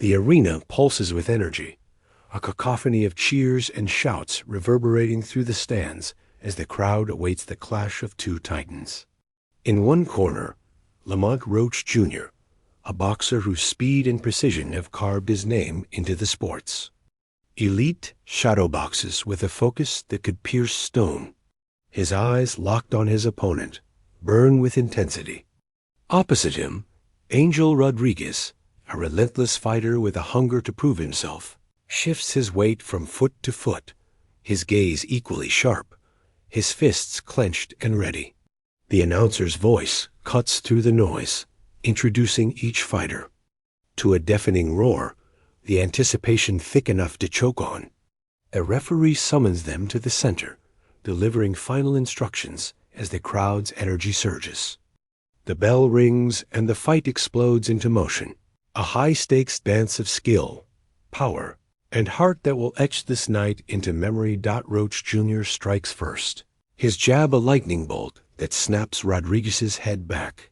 The arena pulses with energy, a cacophony of cheers and shouts reverberating through the stands as the crowd awaits the clash of two titans. In one corner, LAMONT ROACH Jr., a boxer whose speed and precision have carved his name into the sports. Elite shadow boxes with a focus that could pierce stone. His eyes, locked on his opponent, burn with intensity. Opposite him, Angel Rodriguez, a relentless fighter with a hunger to prove himself, shifts his weight from foot to foot, his gaze equally sharp, his fists clenched and ready. The announcer's voice cuts through the noise, introducing each fighter. To a deafening roar, the anticipation thick enough to choke on. A referee summons them to the center, delivering final instructions as the crowd's energy surges. The bell rings and the fight explodes into motion, a high-stakes dance of skill, power, and heart that will etch this night into memory. Roach Jr. strikes first, his jab a lightning bolt that snaps Rodriguez's head back.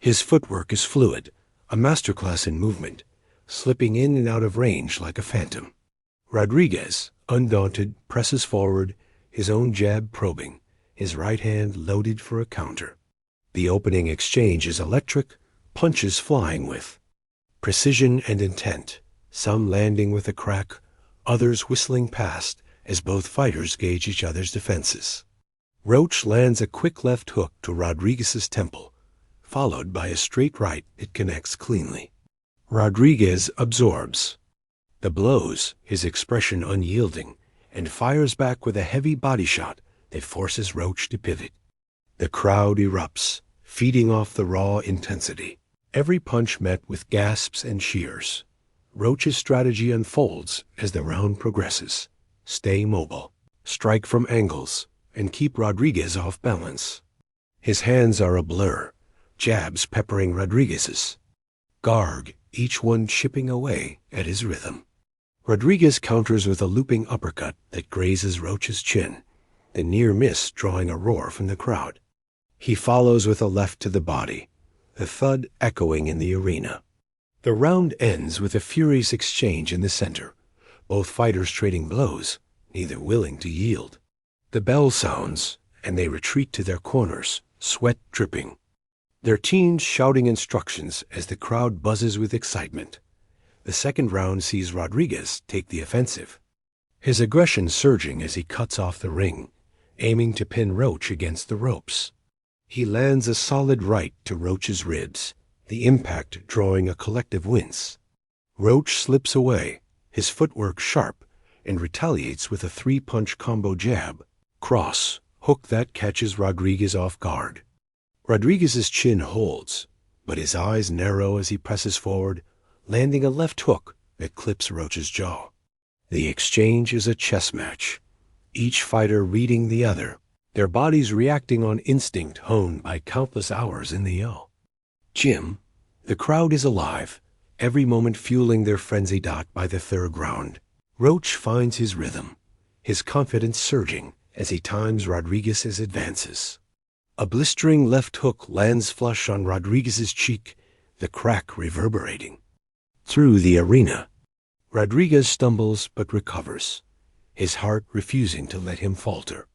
His footwork is fluid, a masterclass in movement, slipping in and out of range like a phantom. Rodriguez, undaunted, presses forward, his own jab probing, his right hand loaded for a counter. The opening exchange is electric, punches flying with precision and intent, some landing with a crack, others whistling past as both fighters gauge each other's defenses. Roach lands a quick left hook to Rodriguez's temple, followed by a straight right that connects cleanly. Rodriguez absorbs the blows, his expression unyielding, and fires back with a heavy body shot that forces Roach to pivot. The crowd erupts, feeding off the raw intensity, every punch met with gasps and cheers. Roach's strategy unfolds as the round progresses. Stay mobile, strike from angles, and keep Rodriguez off balance. His hands are a blur, jabs peppering Rodriguez's. Guard, each one chipping away at his rhythm. Rodriguez counters with a looping uppercut that grazes Roach's chin, the near miss drawing a roar from the crowd. He follows with a left to the body, the thud echoing in the arena. The round ends with a furious exchange in the center, both fighters trading blows, neither willing to yield. The bell sounds, and they retreat to their corners, sweat dripping, their teams shouting instructions as the crowd buzzes with excitement. The second round sees Rodriguez take the offensive, his aggression surging as he cuts off the ring, aiming to pin Roach against the ropes. He lands a solid right to Roach's ribs, the impact drawing a collective wince. Roach slips away, his footwork sharp, and retaliates with a three-punch combo jab, cross, hook that catches Rodriguez off guard. Rodriguez's chin holds, but his eyes narrow as he presses forward, landing a left hook that clips Roach's jaw. The exchange is a chess match, each fighter reading the other, their bodies reacting on instinct honed by countless hours in the O. Gym, the crowd is alive, every moment fueling their frenzy. By the third round, Roach finds his rhythm, his confidence surging as he times Rodriguez's advances. A blistering left hook lands flush on Rodriguez's cheek, the crack reverberating through the arena. Rodriguez stumbles but recovers, his heart refusing to let him falter.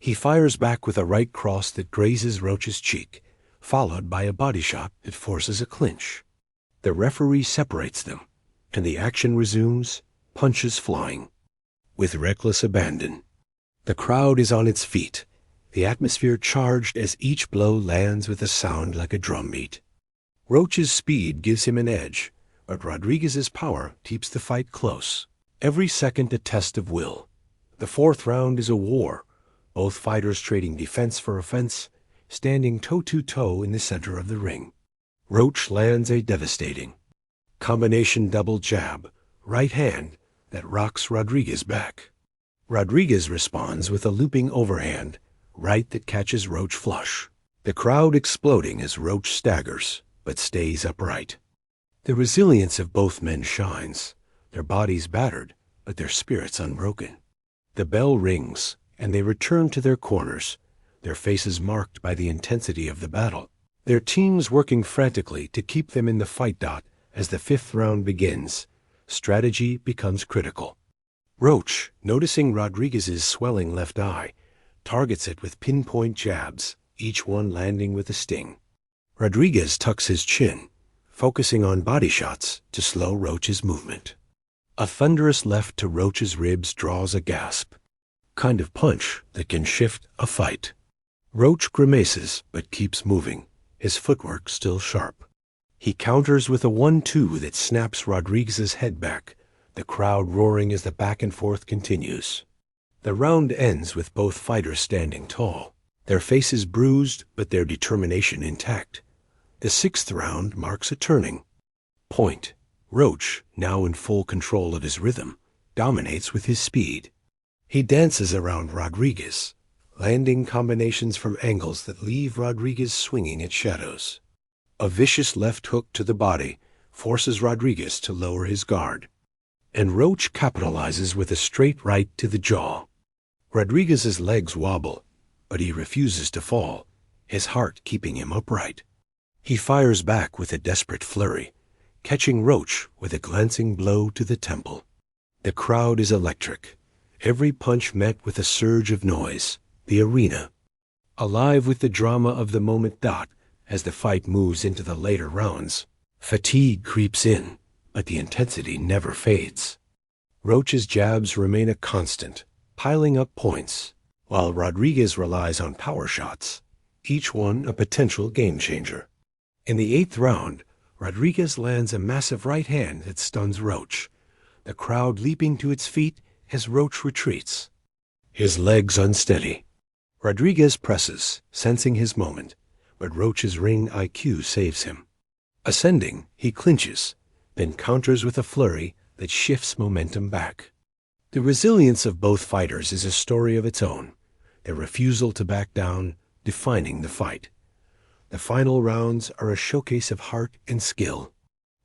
He fires back with a right cross that grazes Roach's cheek, followed by a body shot that forces a clinch. The referee separates them, and the action resumes, punches flying. With reckless abandon, the crowd is on its feet, the atmosphere charged as each blow lands with a sound like a drumbeat. Roach's speed gives him an edge, but Rodriguez's power keeps the fight close, every second a test of will. The fourth round is a war, both fighters trading defense for offense, standing toe-to-toe in the center of the ring. Roach lands a devastating combination double jab, right hand, that rocks Rodriguez back. Rodriguez responds with a looping overhand, right that catches Roach flush. The crowd exploding as Roach staggers, but stays upright. The resilience of both men shines, their bodies battered, but their spirits unbroken. The bell rings, and they return to their corners, their faces marked by the intensity of the battle, their teams working frantically to keep them in the fight. As the fifth round begins, strategy becomes critical. Roach, noticing Rodriguez's swelling left eye, targets it with pinpoint jabs, each one landing with a sting. Rodriguez tucks his chin, focusing on body shots to slow Roach's movement. A thunderous left to Roach's ribs draws a gasp, kind of punch that can shift a fight. Roach grimaces but keeps moving, his footwork still sharp. He counters with a 1-2 that snaps Rodriguez's head back, the crowd roaring as the back and forth continues. The round ends with both fighters standing tall, their faces bruised but their determination intact. The 6th round marks a turning point. Roach, now in full control of his rhythm, dominates with his speed. He dances around Rodriguez, landing combinations from angles that leave Rodriguez swinging at shadows. A vicious left hook to the body forces Rodriguez to lower his guard, and Roach capitalizes with a straight right to the jaw. Rodriguez's legs wobble, but he refuses to fall, his heart keeping him upright. He fires back with a desperate flurry, catching Roach with a glancing blow to the temple. The crowd is electric, every punch met with a surge of noise, the arena alive with the drama of the moment. As the fight moves into the later rounds, fatigue creeps in, but the intensity never fades. Roach's jabs remain a constant, piling up points, while Rodriguez relies on power shots, each one a potential game-changer. In the 8th round, Rodriguez lands a massive right hand that stuns Roach, the crowd leaping to its feet as Roach retreats, his legs unsteady. Rodriguez presses, sensing his moment, but Roach's ring IQ saves him. Ascending, he clinches, then counters with a flurry that shifts momentum back. The resilience of both fighters is a story of its own, their refusal to back down defining the fight. The final rounds are a showcase of heart and skill.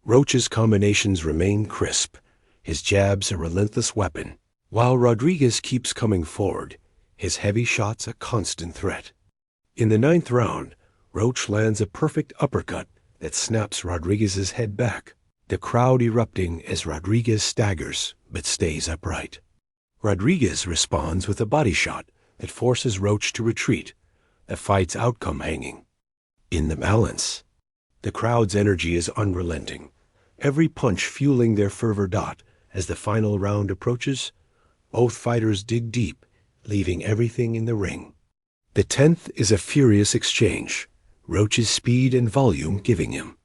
Roach's combinations remain crisp, his jabs a relentless weapon, while Rodriguez keeps coming forward, his heavy shots a constant threat. In the 9th round, Roach lands a perfect uppercut that snaps Rodriguez's head back, the crowd erupting as Rodriguez staggers but stays upright. Rodriguez responds with a body shot that forces Roach to retreat, the fight's outcome hanging in the balance. The crowd's energy is unrelenting, every punch fueling their fervor. As the final round approaches, both fighters dig deep, leaving everything in the ring. The 10th is a furious exchange, Roach's speed and volume giving him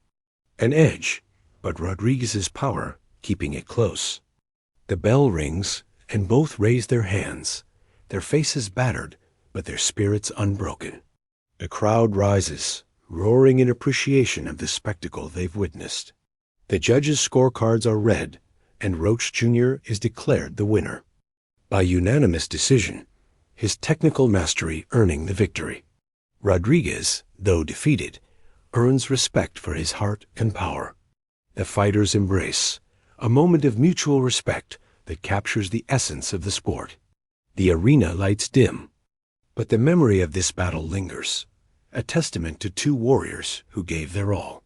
an edge, but Rodriguez's power keeping it close. The bell rings, and both raise their hands, their faces battered, but their spirits unbroken. The crowd rises, roaring in appreciation of the spectacle they've witnessed. The judges' scorecards are read, and Roach Jr. is declared the winner, by unanimous decision, his technical mastery earning the victory. Rodriguez, though defeated, earns respect for his heart and power. The fighters embrace, a moment of mutual respect that captures the essence of the sport. The arena lights dim, but the memory of this battle lingers, a testament to two warriors who gave their all.